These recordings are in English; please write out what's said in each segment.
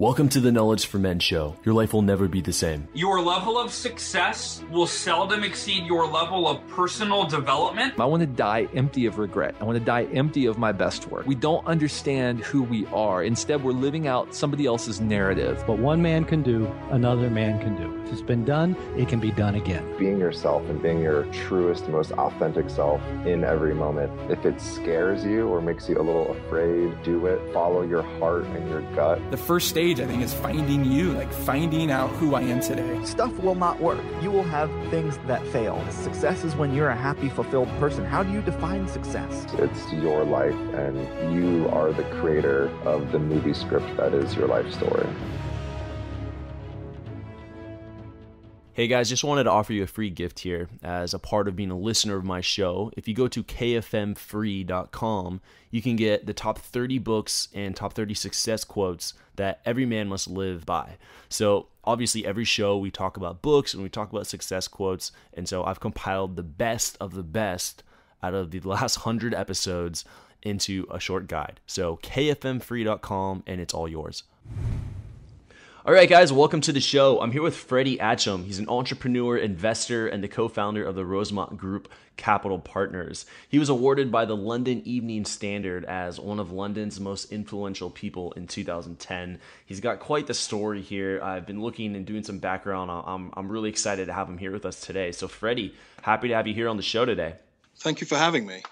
Welcome to the Knowledge for Men show. Your life will never be the same. Your level of success will seldom exceed your level of personal development. I want to die empty of regret. I want to die empty of my best work. We don't understand who we are. Instead, we're living out somebody else's narrative. What one man can do, another man can do. If it's been done, it can be done again. Being yourself and being your truest, most authentic self in every moment. If it scares you or makes you a little afraid, do it. Follow your heart and your gut. The first stage, I think, is finding you, like finding out who I am today. Stuff will not work. You will have things that fail. Success is when you're a happy, fulfilled person. How do you define success? It's your life, and you are the creator of the movie script that is your life story. Hey guys, just wanted to offer you a free gift here as a part of being a listener of my show. If you go to kfmfree.com, you can get the top 30 books and top 30 success quotes that every man must live by. So obviously every show we talk about books and we talk about success quotes, and so I've compiled the best of the best out of the last 100 episodes into a short guide. So kfmfree.com, and it's all yours. All right, guys, welcome to the show. I'm here with Freddie Achom. He's an entrepreneur, investor, and the co-founder of the Rosemont Group Capital Partners. He was awarded by the London Evening Standard as one of London's most influential people in 2010. He's got quite the story here. I've been looking and doing some background. I'm really excited to have him here with us today. So, Freddie, happy to have you here on the show today. Thank you for having me.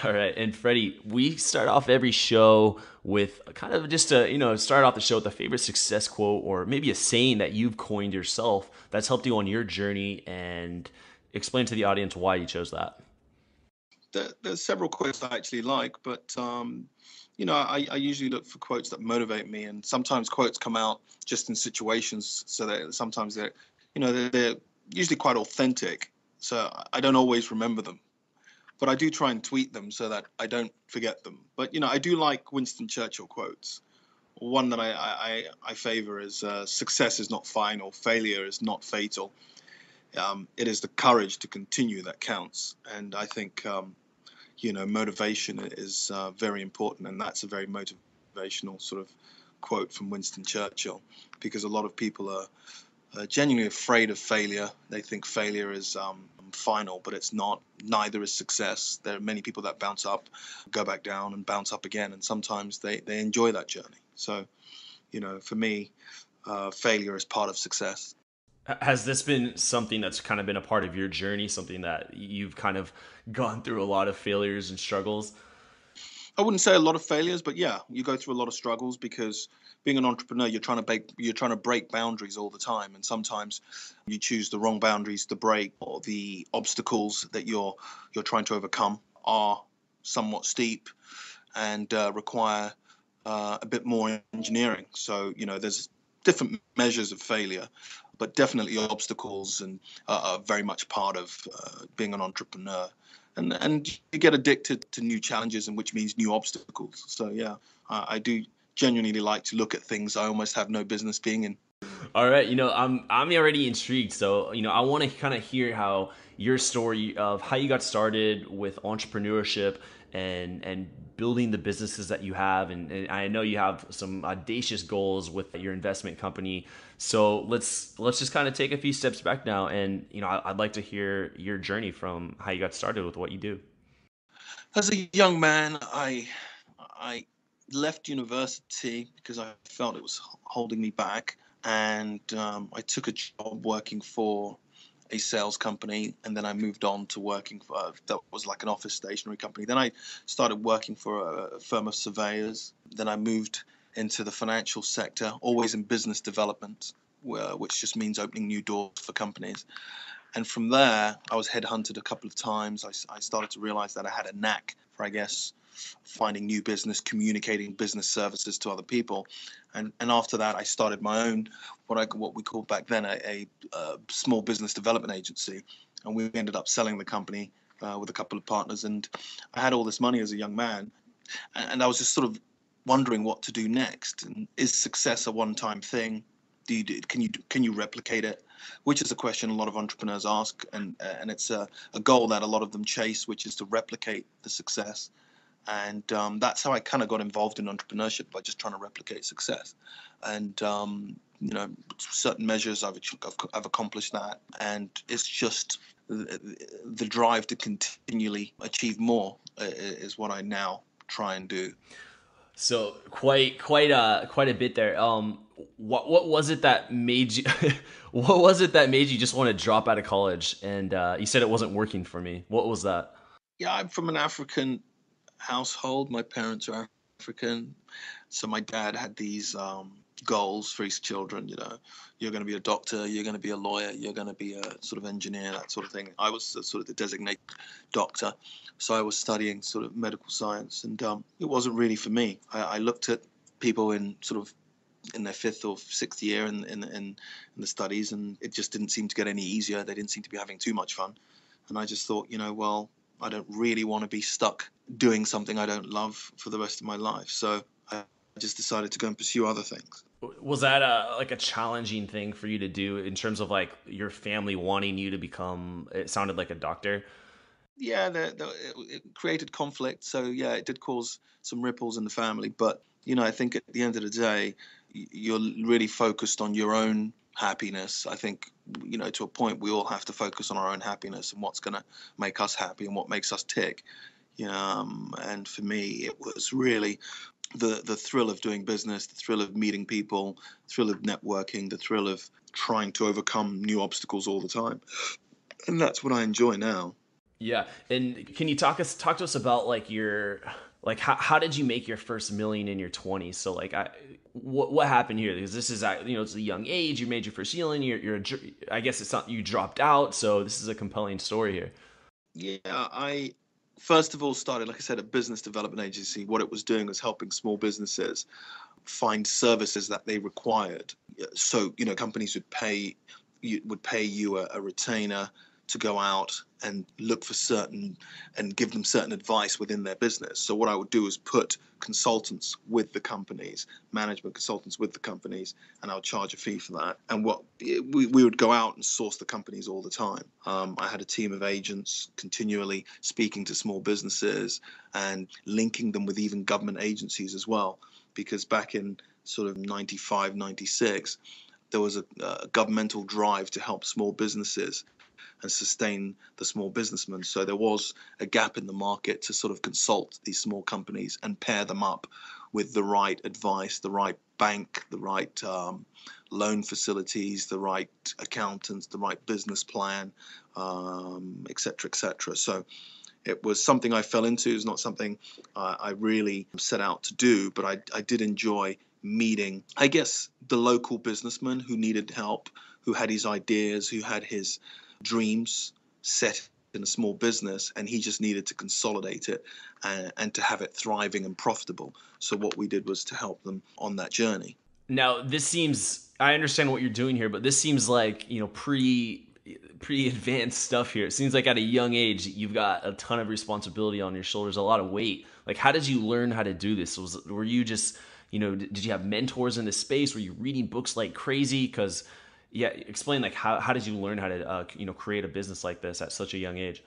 All right, and Freddie, we start off every show with kind of just to, start off the show with a favorite success quote or maybe a saying that you've coined yourself that's helped you on your journey, and explain to the audience why you chose that. There's several quotes I actually like, but I usually look for quotes that motivate me, and sometimes quotes come out just in situations, so that sometimes they're usually quite authentic, so I don't always remember them. But I do try and tweet them so that I don't forget them. But, I do like Winston Churchill quotes. One that I favor is success is not final, failure is not fatal. It is the courage to continue that counts. And I think, motivation is very important. And that's a very motivational sort of quote from Winston Churchill, because a lot of people are genuinely afraid of failure. They think failure is final, but it's not. Neither is success. There are many people that bounce up, go back down, and bounce up again, and sometimes they enjoy that journey. So, for me, failure is part of success. Has this been something that's kind of been a part of your journey, something that you've kind of gone through a lot of failures and struggles? I wouldn't say a lot of failures, but yeah, you go through a lot of struggles, because being an entrepreneur, you're trying to break boundaries all the time, and sometimes you choose the wrong boundaries to break, or the obstacles that you're trying to overcome are somewhat steep and require a bit more engineering. So there's different measures of failure, but definitely obstacles are very much part of being an entrepreneur. And you get addicted to new challenges, and which means new obstacles. So yeah, I do genuinely like to look at things I almost have no business being in. All right, I'm already intrigued. So I want to kind of hear how your story of how you got started with entrepreneurship and building the businesses that you have, and I know you have some audacious goals with your investment company. So let's just kind of take a few steps back now, and I'd like to hear your journey from how you got started with what you do. As a young man, I left university because I felt it was holding me back, and I took a job working for a sales company, and then I moved on to working for that was like an office stationery company. Then I started working for a firm of surveyors. Then I moved into the financial sector, always in business development, which just means opening new doors for companies. And from there, I was headhunted a couple of times. I started to realize that I had a knack for, I guess, finding new business, communicating business services to other people. And after that, I started my own, what we called back then a small business development agency. And we ended up selling the company with a couple of partners. And I had all this money as a young man. And I was just sort of wondering what to do next. And is success a one-time thing? Can you replicate it? Which is a question a lot of entrepreneurs ask, and it's a goal that a lot of them chase, which is to replicate the success. And that's how I kind of got involved in entrepreneurship, by just trying to replicate success. And certain measures I've accomplished that, and it's just the drive to continually achieve more is what I now try and do. So quite a bit there. What was it that made you what was it that made you just want to drop out of college? And you said it wasn't working for me. What was that? Yeah, I'm from an African household. My parents are African, so my dad had these goals for his children. You're going to be a doctor, you're going to be a lawyer, you're going to be a sort of engineer, that sort of thing. I was sort of the designated doctor, so I was studying sort of medical science, and it wasn't really for me. I looked at people in sort of in their fifth or sixth year in the studies, and it just didn't seem to get any easier. They didn't seem to be having too much fun, and I just thought, well, I don't really want to be stuck doing something I don't love for the rest of my life. So I just decided to go and pursue other things. Was that a challenging thing for you to do in terms of like your family wanting you to become, it sounded like a doctor? Yeah, it created conflict. So yeah, it did cause some ripples in the family. But, I think at the end of the day, you're really focused on your own happiness. I think, to a point, we all have to focus on our own happiness and what's going to make us happy and what makes us tick. And for me, it was really the thrill of doing business, the thrill of meeting people, the thrill of networking, the thrill of trying to overcome new obstacles all the time. And that's what I enjoy now. Yeah. And can you talk to us about like how did you make your first million in your 20s? So like what happened here? Because this is it's a young age, you made your first million, I guess it's not, you dropped out, so this is a compelling story here. Yeah, I first of all started, like I said, a business development agency. What it was doing was helping small businesses find services that they required. So, companies would pay you a retainer to go out and look for certain and give them certain advice within their business. So what I would do is put consultants with the companies, management consultants with the companies, and I would charge a fee for that. And we would go out and source the companies all the time. I had a team of agents continually speaking to small businesses and linking them with even government agencies as well, because back in sort of 95, 96, there was a governmental drive to help small businesses and sustain the small businessmen. So there was a gap in the market to sort of consult these small companies and pair them up with the right advice, the right bank, the right loan facilities, the right accountants, the right business plan, et cetera, et cetera. So it was something I fell into. It's not something I really set out to do, but I did enjoy meeting, I guess, the local businessman who needed help, who had his ideas, who had his dreams set in a small business, and he just needed to consolidate it and to have it thriving and profitable. So what we did was to help them on that journey. Now, I understand what you're doing here, but this seems like, pretty advanced stuff here. It seems like at a young age, you've got a ton of responsibility on your shoulders, a lot of weight. Like, how did you learn how to do this? Were you just, did you have mentors in this space? Were you reading books like crazy? Because yeah, explain like how did you learn how to create a business like this at such a young age?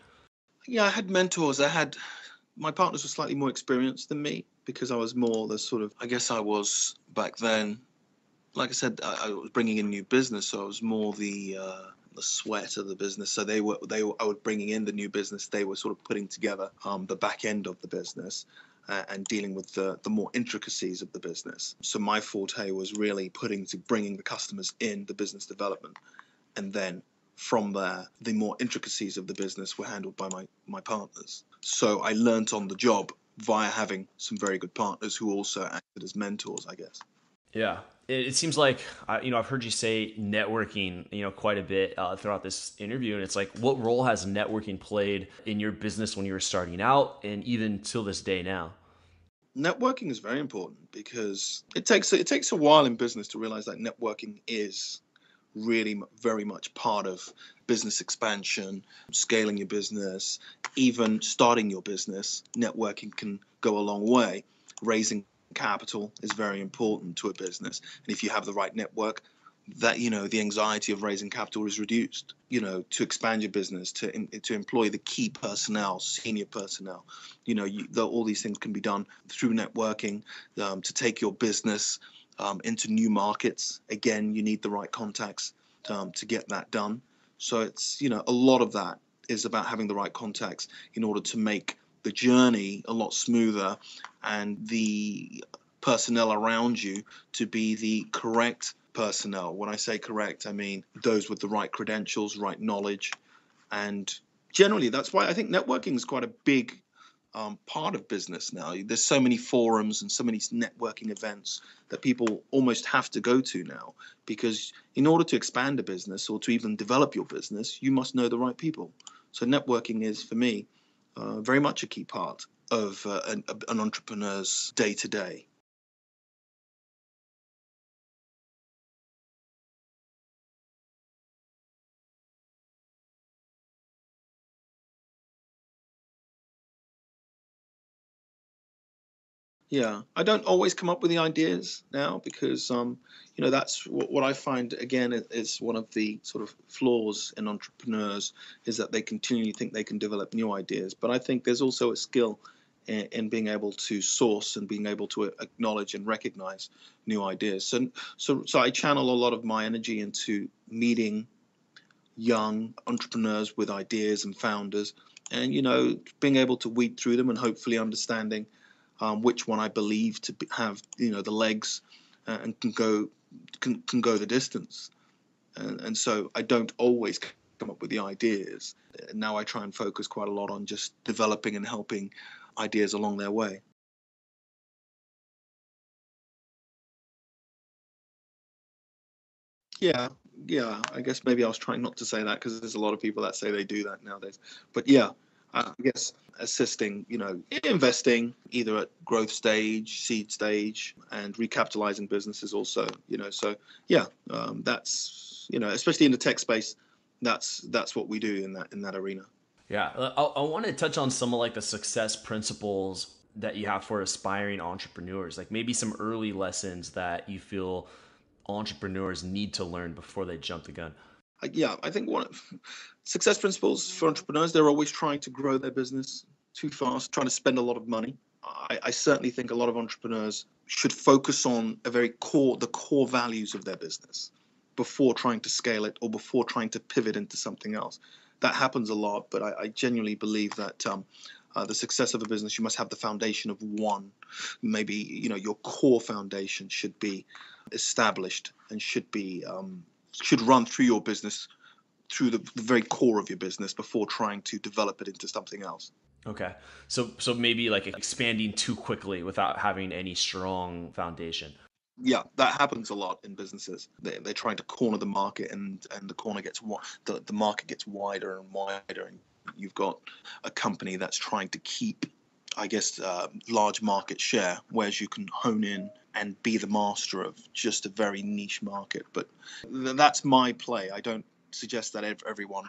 Yeah, I had mentors. My partners were slightly more experienced than me because I was more the sort of, I guess I was back then, like I said, I was bringing in new business, so I was more the sweat of the business. So I was bringing in the new business. They were sort of putting together the back end of the business. And dealing with the more intricacies of the business. So my forte was really bringing the customers in, the business development. And then from there, the more intricacies of the business were handled by my partners. So I learnt on the job via having some very good partners who also acted as mentors, I guess. Yeah. It seems like, I've heard you say networking, quite a bit throughout this interview. And it's like, what role has networking played in your business when you were starting out and even till this day now? Networking is very important because it takes a while in business to realize that networking is really very much part of business expansion, scaling your business, even starting your business. Networking can go a long way. Raising capital is very important to a business, and if you have the right network, that, the anxiety of raising capital is reduced, to expand your business, to employ the key personnel, senior personnel. All these things can be done through networking, to take your business into new markets. Again, you need the right contacts to get that done. So it's, a lot of that is about having the right contacts in order to make the journey a lot smoother, and the personnel around you to be the correct personnel. When I say correct, I mean those with the right credentials, right knowledge. And generally, that's why I think networking is quite a big part of business now. There's so many forums and so many networking events that people almost have to go to now, because in order to expand a business or to even develop your business, you must know the right people. So networking is, for me, very much a key part of an entrepreneur's day-to-day. Yeah, I don't always come up with the ideas now, because that's what I find, again, is one of the sort of flaws in entrepreneurs, is that they continually think they can develop new ideas. But I think there's also a skill in being able to source and being able to acknowledge and recognize new ideas. So I channel a lot of my energy into meeting young entrepreneurs with ideas and founders, and being able to weed through them and hopefully understanding which one I believe to have the legs, and can go the distance. And so I don't always come up with the ideas. Now I try and focus quite a lot on just developing and helping ideas along their way. Yeah, yeah. I guess maybe I was trying not to say that, because there's a lot of people that say they do that nowadays. But yeah, I guess assisting, investing either at growth stage, seed stage, and recapitalizing businesses also. So yeah, that's, especially in the tech space, that's what we do in that arena. Yeah, I want to touch on some of like the success principles that you have for aspiring entrepreneurs, like maybe some early lessons that you feel entrepreneurs need to learn before they jump the gun. Yeah, I think one of success principles for entrepreneurs, they're always trying to grow their business too fast, trying to spend a lot of money. I certainly think a lot of entrepreneurs should focus on the core values of their business before trying to scale it or before trying to pivot into something else. That happens a lot, but I genuinely believe that the success of a business, you must have the foundation of one. Maybe your core foundation should be established and should run through your business, through the very core of your business, before trying to develop it into something else. Okay. So maybe like expanding too quickly without having any strong foundation. Yeah, that happens a lot in businesses. They're trying to corner the market, and the market gets wider and wider, and you've got a company that's trying to keep, I guess, large market share, whereas you can hone in and be the master of just a very niche market. But that's my play. I don't suggest that everyone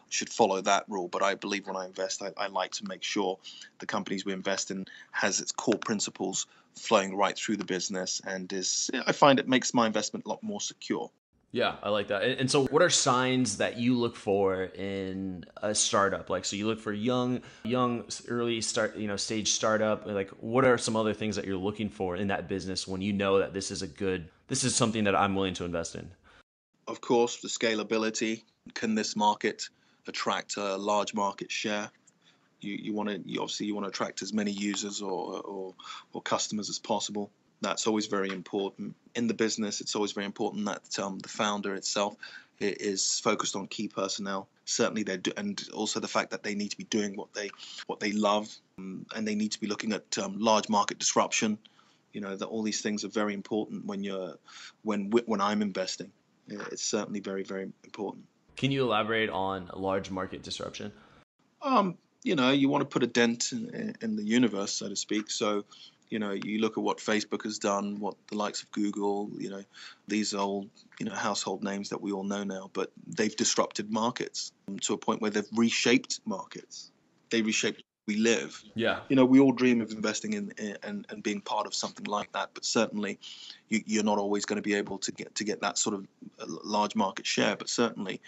should follow that rule, but I believe when I invest, I like to make sure the companies we invest in has its core principles flowing right through the business, and I find it makes my investment a lot more secure. Yeah, I like that. And so what are signs that you look for in a startup? Like, so you look for young, early stage startup. Like, what are some other things that you're looking for in that business when you know that this is something that I'm willing to invest in? Of course, the scalability. Can this market attract a large market share? You obviously want to attract as many users or customers as possible. That's always very important in the business. It's always very important that the founder itself is focused on key personnel. Certainly, and also the fact that they need to be doing what they love, and they need to be looking at large market disruption. That all these things are very important when I'm investing. It's certainly very, very important. Can you elaborate on large market disruption? You want to put a dent in the universe, so to speak. So, you look at what Facebook has done, what the likes of Google, these are all, household names that we all know now, but they've disrupted markets to a point where they've reshaped markets. They reshaped we live. Yeah. You know, we all dream of investing in and being part of something like that, but certainly you're not always going to be able to get that sort of large market share. But certainly,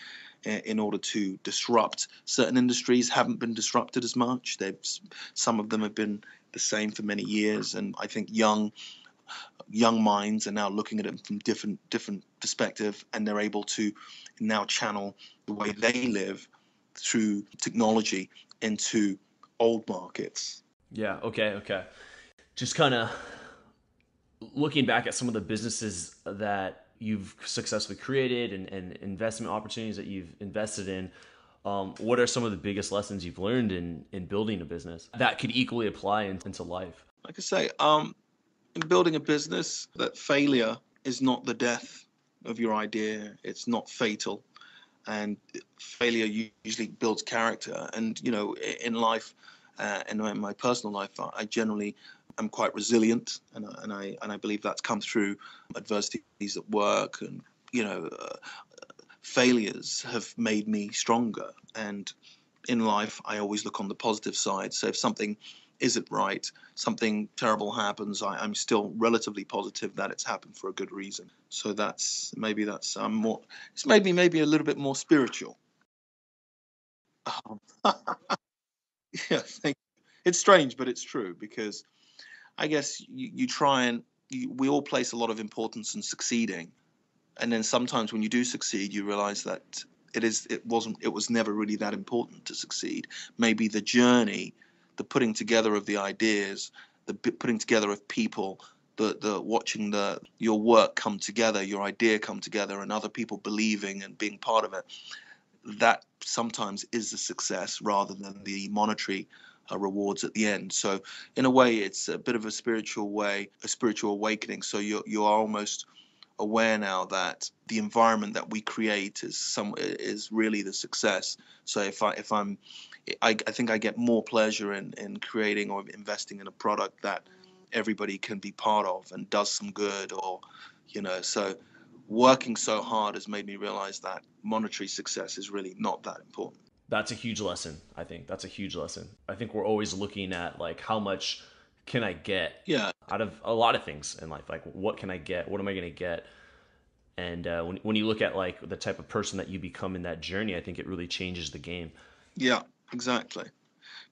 in order to disrupt, certain industries haven't been disrupted as much. Some of them have been the same for many years, and I think young minds are now looking at it from different perspective, and they're able to now channel the way they live through technology into old markets. Yeah. Okay. Just kind of looking back at some of the businesses that you've successfully created and investment opportunities that you've invested in, what are some of the biggest lessons you've learned in building a business that could equally apply into life? Like I say, in building a business, that failure is not the death of your idea. It's not fatal. And failure usually builds character. And, you know, in life, in my personal life, I generally am quite resilient. And I believe that's come through adversities at work. And, you know, failures have made me stronger. And in life, I always look on the positive side. So if something isn't right, something terrible happens, I'm still relatively positive that it's happened for a good reason. So that's more. It's made me maybe a little bit more spiritual. Yeah, it's strange, but it's true, because I guess you try and we all place a lot of importance in succeeding, and then sometimes when you do succeed, you realize that it was never really that important to succeed. Maybe the journey, the putting together of the ideas, the putting together of people, the watching your work come together, your idea come together, and other people believing and being part of it, that sometimes is the success rather than the monetary rewards at the end. So in a way, it's a bit of a spiritual awakening. So you are almost aware now that the environment that we create is really the success. So I think I get more pleasure in creating or investing in a product that everybody can be part of and does some good, or, you know, so working so hard has made me realize that monetary success is really not that important. That's a huge lesson. I think that's a huge lesson. I think we're always looking at, like, how much can I get out of a lot of things in life? Like, what can I get? What am I going to get? And when you look at, like, the type of person that you become in that journey, I think it really changes the game. Yeah, exactly.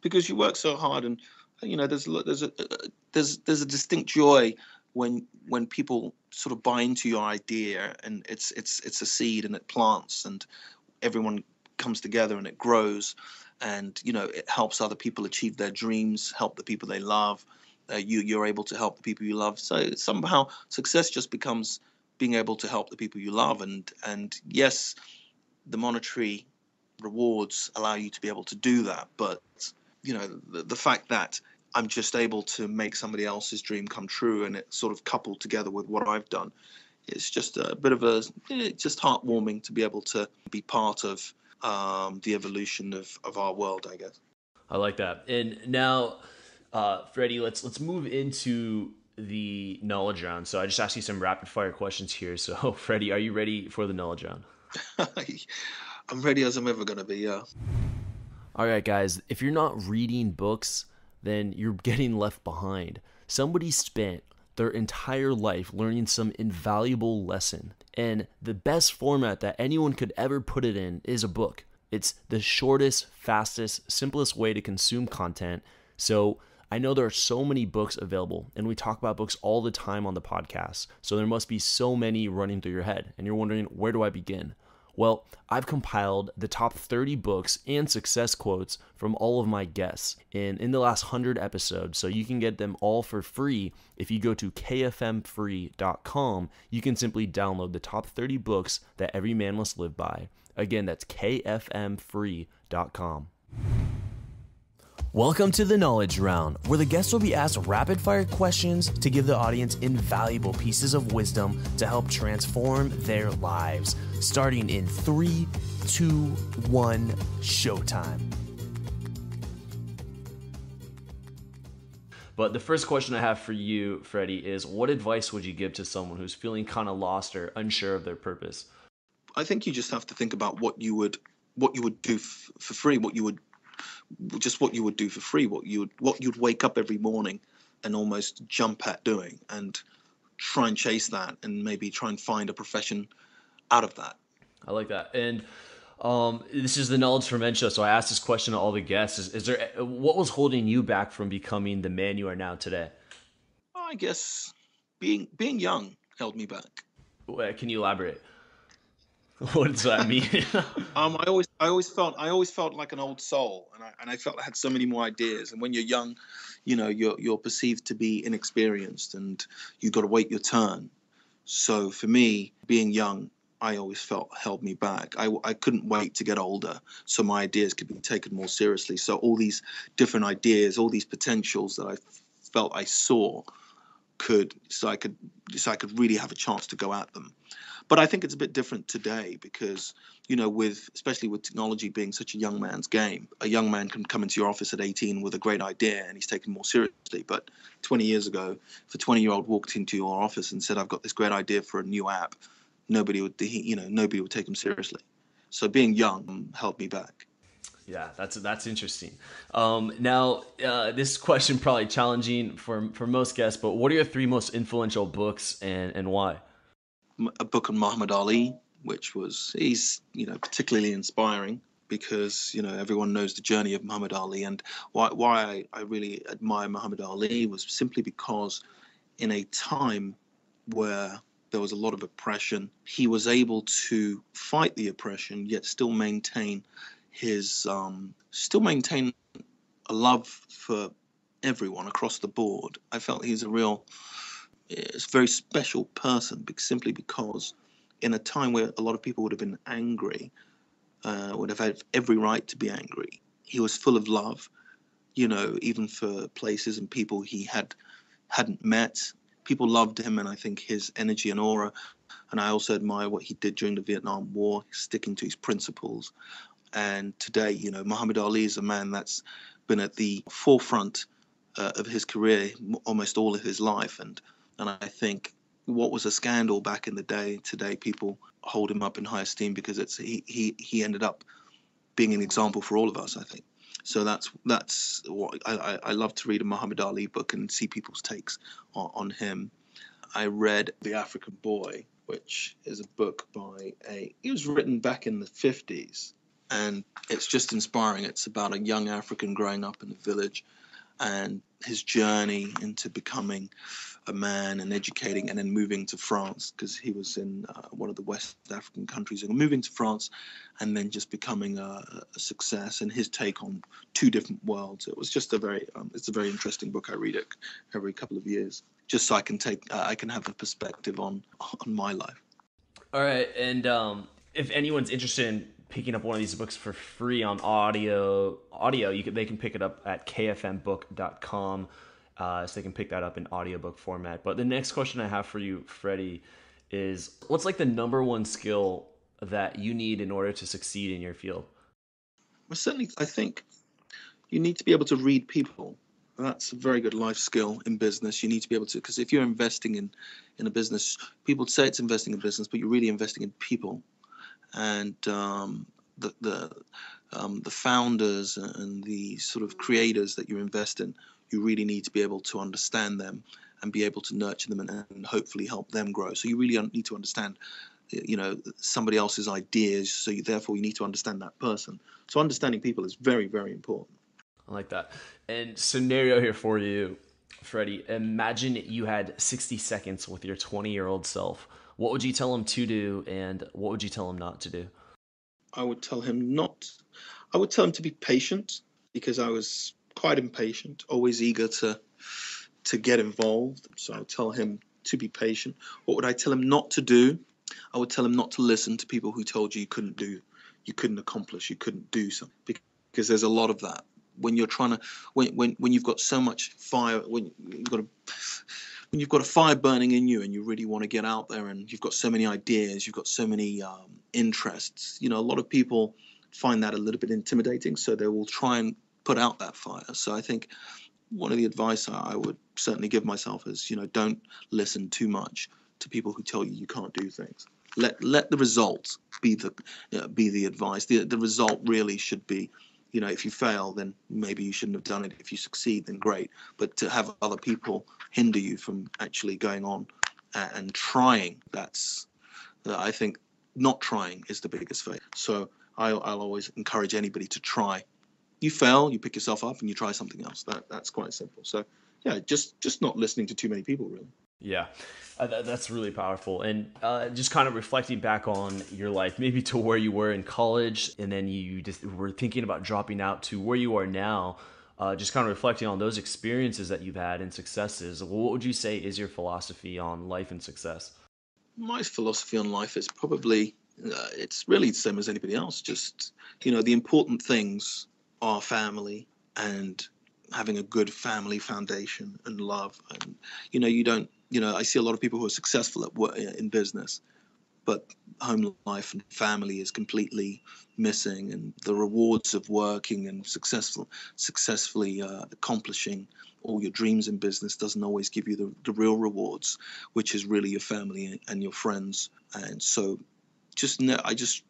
Because you work so hard, and, you know, there's a distinct joy when people sort of buy into your idea, and it's a seed and it plants, and everyone comes together and it grows, and, you know, it helps other people achieve their dreams, help the people they love. You're able to help the people you love. So somehow success just becomes being able to help the people you love. And yes, the monetary rewards allow you to be able to do that. But, you know, the fact that I'm just able to make somebody else's dream come true, and it's sort of coupled together with what I've done, it's just a bit of it's just heartwarming to be able to be part of the evolution of our world, I guess. I like that. And now, Freddie, let's move into the knowledge round. So I just asked you some rapid fire questions here. So, Freddie, are you ready for the knowledge round? I'm ready as I'm ever going to be, yeah. All right, guys, if you're not reading books, then you're getting left behind. Somebody spent their entire life learning some invaluable lesson, and the best format that anyone could ever put it in is a book. It's the shortest, fastest, simplest way to consume content. So I know there are so many books available, and we talk about books all the time on the podcast. So there must be so many running through your head, and you're wondering, where do I begin? Well, I've compiled the top 30 books and success quotes from all of my guests in the last 100 episodes. So you can get them all for free. If you go to kfmfree.com, you can simply download the top 30 books that every man must live by. Again, that's kfmfree.com. Welcome to the Knowledge Round, where the guests will be asked rapid-fire questions to give the audience invaluable pieces of wisdom to help transform their lives. Starting in 3, 2, 1, showtime. But the first question I have for you, Freddie, is what advice would you give to someone who's feeling kind of lost or unsure of their purpose? I think you just have to think about what you would do for free, what you would just what you would do for free, what you'd wake up every morning and almost jump at doing, and try and chase that, and maybe try and find a profession out of that. I like that. And this is the Knowledge for Men show, so I asked this question to all the guests. Is there what was holding you back from becoming the man you are now today? I guess being young held me back. Can you elaborate? What does that mean? I always felt like an old soul, and I felt I had so many more ideas. And when you're young, you're perceived to be inexperienced, and you've got to wait your turn. So for me, being young, I always felt held me back. I couldn't wait to get older so my ideas could be taken more seriously. So all these different ideas, all these potentials that I felt I saw so I could really have a chance to go at them. But I think it's a bit different today because, especially with technology being such a young man's game, a young man can come into your office at 18 with a great idea and he's taken more seriously. But 20 years ago, if a 20-year-old walked into your office and said, "I've got this great idea for a new app," nobody would take him seriously. So being young held me back. Yeah, that's interesting. Now, this question probably challenging for most guests, but what are your 3 most influential books and why? A book on Muhammad Ali, he's particularly inspiring because everyone knows the journey of Muhammad Ali, and why I really admire Muhammad Ali was simply because in a time where there was a lot of oppression, he was able to fight the oppression yet still maintain a love for everyone across the board. I felt he's a very special person, simply because in a time where a lot of people would have been angry, would have had every right to be angry, he was full of love, even for places and people he hadn't met. People loved him, and I think his energy and aura, and I also admire what he did during the Vietnam War, sticking to his principles. And today, Muhammad Ali is a man that's been at the forefront of his career almost all of his life. And I think what was a scandal back in the day, today people hold him up in high esteem because he ended up being an example for all of us, I think. So that's what I love to read a Muhammad Ali book and see people's takes on him. I read The African Boy, which is a book it was written back in the 50s. And it's just inspiring. It's about a young African growing up in a village and his journey into becoming a man and educating, and then moving to France because he was in one of the West African countries, and moving to France and then just becoming a success, and his take on 2 different worlds. It was just it's a very interesting book. I read it every couple of years just so I can have a perspective on my life. All right. And if anyone's interested in picking up one of these books for free on audio, they can pick it up at kfmbook.com, so they can pick that up in audiobook format. But the next question I have for you, Freddie, is what's like the number one skill that you need in order to succeed in your field? Well, certainly, I think you need to be able to read people. That's a very good life skill in business. You need to be able to, because if you're investing in a business, people say it's investing in business, but you're really investing in people. And the founders and the sort of creators that you invest in, you really need to be able to understand them and be able to nurture them and hopefully help them grow. So you really need to understand, somebody else's ideas. So therefore you need to understand that person. So understanding people is very, very important. I like that. And scenario here for you, Freddie. Imagine you had 60 seconds with your 20-year-old self. What would you tell him to do, and what would you tell him not to do? I would tell him to be patient, because I was quite impatient, always eager to get involved. So I would tell him to be patient. What would I tell him not to do? I would tell him not to listen to people who told you you couldn't accomplish, you couldn't do something, because there's a lot of that. When you're trying to, when you've got so much fire, when you've got a fire burning in you and you really want to get out there, and you've got so many ideas, you've got so many interests, a lot of people find that a little bit intimidating, so they will try and put out that fire. So I think one of the advice I would certainly give myself is, don't listen too much to people who tell you can't do things. Let the result be the advice. The result really should be, if you fail, then maybe you shouldn't have done it. If you succeed, then great. But to have other people hinder you from actually going on and trying, I think not trying is the biggest failure. So I'll always encourage anybody to try. You fail, you pick yourself up and you try something else. That's quite simple. So yeah, just not listening to too many people, really. Yeah, that's really powerful. And just kind of reflecting back on your life, maybe to where you were in college, and then you just were thinking about dropping out to where you are now, just kind of reflecting on those experiences that you've had and successes. What would you say is your philosophy on life and success? My philosophy on life is probably, it's really the same as anybody else. Just, the important things are family and having a good family foundation and love. And, I see a lot of people who are successful at work in business, but home life and family is completely missing. And the rewards of working and successfully accomplishing all your dreams in business doesn't always give you the real rewards, which is really your family and your friends. And so I just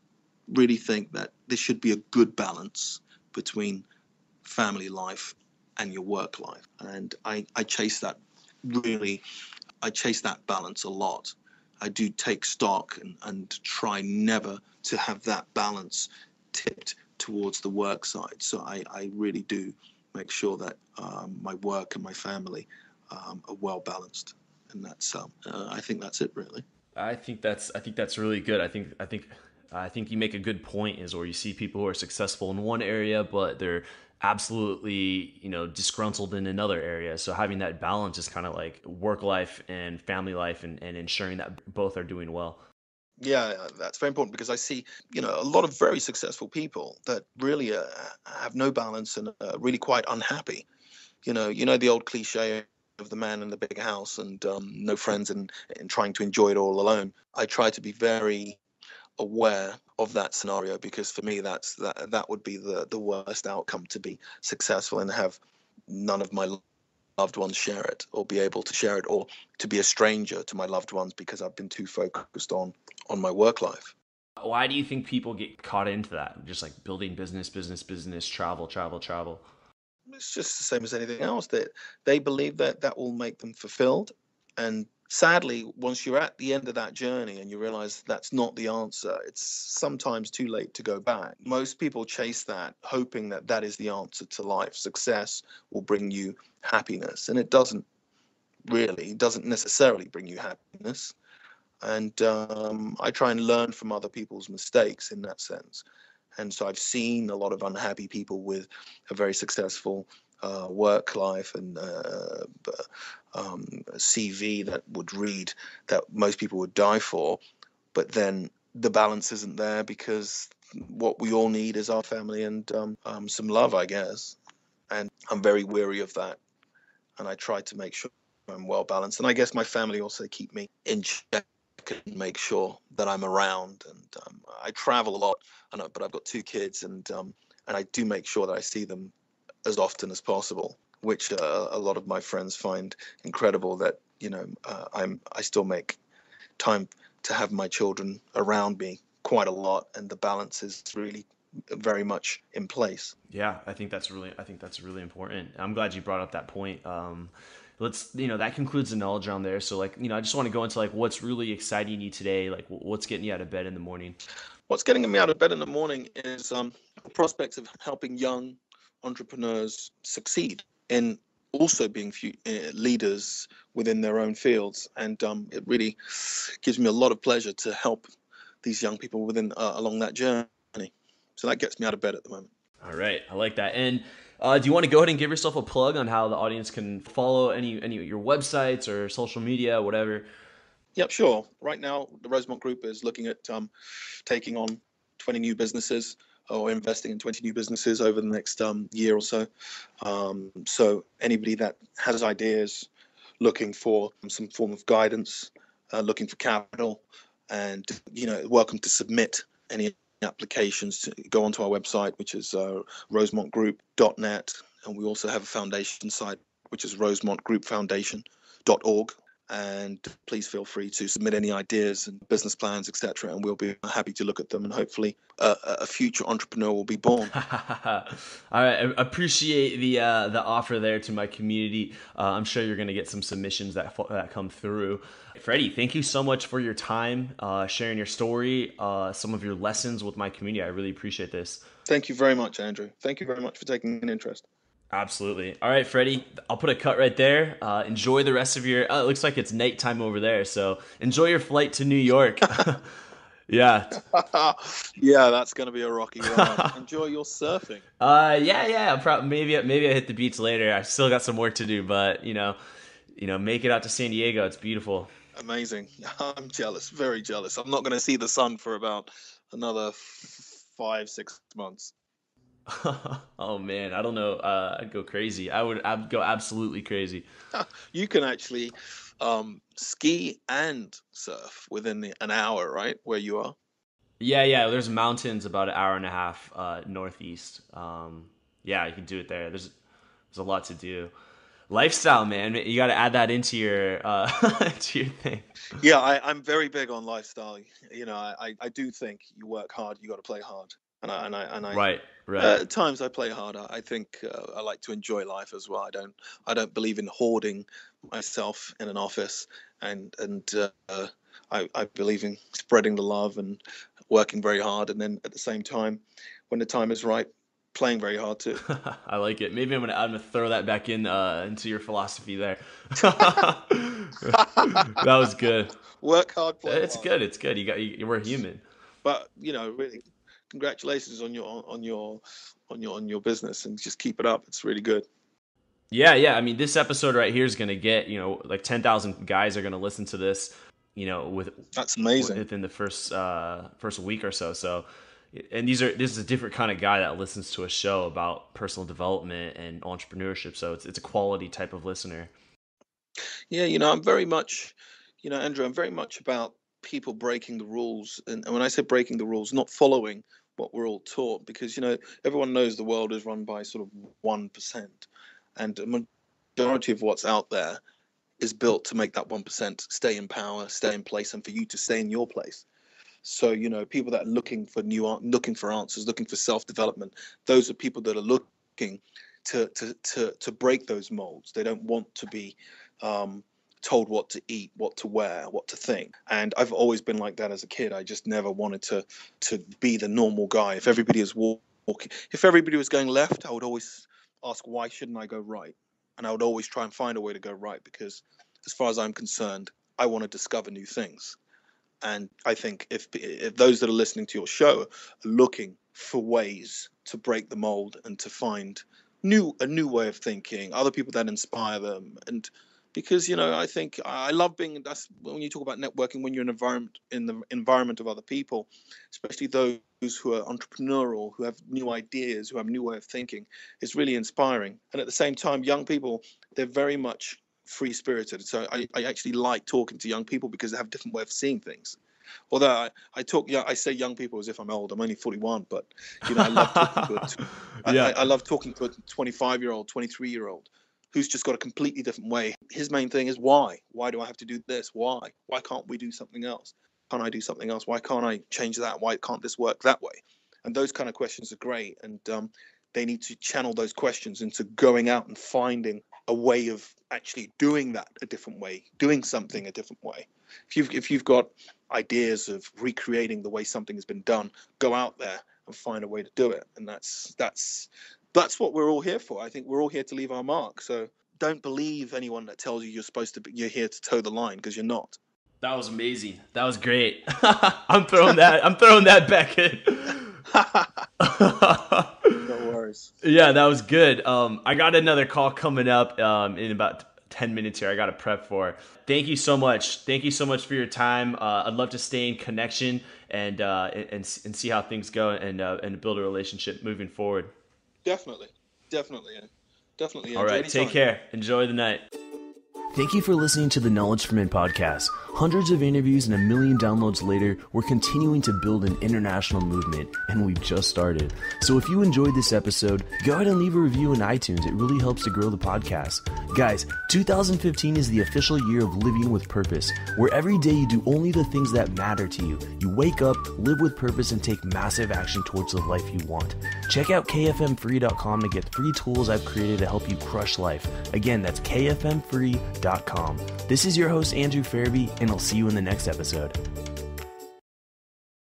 really think that there should be a good balance between family life and your work life. And I chase that balance a lot. I do take stock and try never to have that balance tipped towards the work side. So I really do make sure that my work and my family are well balanced. And I think that's it, really. I think that's really good. I think you make a good point, is where you see people who are successful in one area, but they're absolutely, disgruntled in another area. So having that balance is kind of like work life and family life, and ensuring that both are doing well. Yeah, that's very important, because I see, a lot of very successful people that really have no balance and are really quite unhappy. The old cliche of the man in the big house and no friends and trying to enjoy it all alone. I try to be very aware of that scenario, because for me that would be the worst outcome, to be successful and have none of my loved ones share it, or be able to share it, or to be a stranger to my loved ones because I've been too focused on my work life. Why do you think people get caught into that? Just like building business, travel. It's just the same as anything else, that they believe that will make them fulfilled. And sadly, once you're at the end of that journey and you realize that's not the answer, it's sometimes too late to go back. Most people chase that, hoping that is the answer to life. Success will bring you happiness, and it doesn't necessarily bring you happiness. And I try and learn from other people's mistakes in that sense. And so I've seen a lot of unhappy people with a very successful work life and a CV that would read that most people would die for. But then the balance isn't there, because what we all need is our family and some love, I guess. And I'm very weary of that. And I try to make sure I'm well balanced. And I guess my family also keep me in check and make sure that I'm around. And I travel a lot, but I've got 2 kids, and I do make sure that I see them as often as possible, which a lot of my friends find incredible, that I still make time to have my children around me quite a lot, and the balance is really very much in place. Yeah, I think that's really important. I'm glad you brought up that point. That concludes the knowledge around there. So I just want to go into what's really exciting you today, what's getting you out of bed in the morning. What's getting me out of bed in the morning is the prospects of helping young entrepreneurs succeed in also being leaders within their own fields. And it really gives me a lot of pleasure to help these young people along that journey. So that gets me out of bed at the moment. All right, I like that. And do you want to go ahead and give yourself a plug on how the audience can follow any of your websites or social media, whatever? Yep, sure. Right now, the Rosemont Group is looking at taking on 20 new businesses, or investing in 20 new businesses over the next year or so. So anybody that has ideas, looking for some form of guidance, looking for capital, and welcome to submit any applications, to go onto our website, which is rosemontgroup.net, and we also have a foundation site, which is rosemontgroupfoundation.org. And please feel free to submit any ideas and business plans, etc., and we'll be happy to look at them, and hopefully a future entrepreneur will be born. All right, I appreciate the offer there to my community. I'm sure you're going to get some submissions that come through. Freddie, thank you so much for your time, sharing your story, some of your lessons with my community. I really appreciate this. Thank you very much, Andrew. Thank you very much for taking an interest. Absolutely. All right, Freddie, I'll put a cut right there. Enjoy the rest of your, it looks like it's nighttime over there. So enjoy your flight to New York. Yeah. Yeah, that's going to be a rocky ride. Enjoy your surfing. Yeah. Maybe I hit the beach later. I still got some work to do, but make it out to San Diego. It's beautiful. Amazing. I'm jealous, very jealous. I'm not going to see the sun for about another 5-6 months. Oh man, I don't know. I'd go crazy. I'd go absolutely crazy. You can actually ski and surf within an hour, right, where you are? Yeah. There's mountains about an hour and a half northeast. Yeah, you can do it there. There's a lot to do. Lifestyle, man. You got to add that into your to your thing. Yeah, I'm very big on lifestyle. I do think you work hard, you got to play hard. And I right. At times I play harder. I think I like to enjoy life as well. I don't believe in hoarding myself in an office, and I believe in spreading the love and working very hard, and then at the same time, when the time is right, playing very hard too. I like it. Maybe I'm gonna throw that back into your philosophy there. That was good. Work hard, play It's hard. It's good. We're human. But really, congratulations on your business, and just keep it up. It's really good. Yeah. I mean, this episode right here is gonna get like 10,000 guys are gonna listen to this. That's amazing. Within the first week or so. So, and this is a different kind of guy that listens to a show about personal development and entrepreneurship. So it's a quality type of listener. Yeah, I'm very much, Andrew, I'm very much about people breaking the rules. And when I say breaking the rules, not following what we're all taught, because, everyone knows the world is run by sort of 1%. And the majority of what's out there is built to make that 1% stay in power, stay in place, and for you to stay in your place. So, people that are looking for answers, looking for self-development, those are people that are looking to break those molds. They don't want to be told what to eat, what to wear, what to think. And I've always been like that as a kid. I just never wanted to be the normal guy. If everybody is if everybody was going left, I would always ask, why shouldn't I go right? And I would always try and find a way to go right, because as far as I'm concerned, I want to discover new things. And I think if those that are listening to your show are looking for ways to break the mold and to find a new way of thinking, other people that inspire them, and because I think I love that's when you talk about networking, when you're in the environment of other people, especially those who are entrepreneurial, who have new ideas, who have a new way of thinking, it's really inspiring. And at the same time, young people, they're very much free-spirited. So I actually like talking to young people because they have a different way of seeing things. Although I say young people as if I'm old. I'm only 41, but I love talking to I love talking to a 25-year-old, 23-year-old who's just got a completely different way. His main thing is why? Why do I have to do this? Why? Why can't we do something else? Can't I do something else? Why can't I change that? Why can't this work that way? And those kind of questions are great. And they need to channel those questions into going out and finding a way of actually doing that a different way, doing something a different way. If you've got ideas of recreating the way something has been done, go out there and find a way to do it. And that's what we're all here for. I think we're all here to leave our mark. So don't believe anyone that tells you you're here to toe the line, because you're not. That was amazing. That was great. I'm throwing that back in. No worries. Yeah, that was good. I got another call coming up in about 10 minutes here. I got to prep for. Thank you so much. Thank you so much for your time. I'd love to stay in connection and see how things go and build a relationship moving forward. Definitely. All right, take care. Enjoy the night. Thank you for listening to the Knowledge for Men podcast. Hundreds of interviews and 1 million downloads later, we're continuing to build an international movement, and we've just started. So if you enjoyed this episode, go ahead and leave a review in iTunes. It really helps to grow the podcast. Guys, 2015 is the official year of living with purpose, where every day you do only the things that matter to you. You wake up, live with purpose, and take massive action towards the life you want. Check out kfmfree.com to get free tools I've created to help you crush life. Again, that's kfmfree.com. This is your host, Andrew Farabee, and I'll see you in the next episode.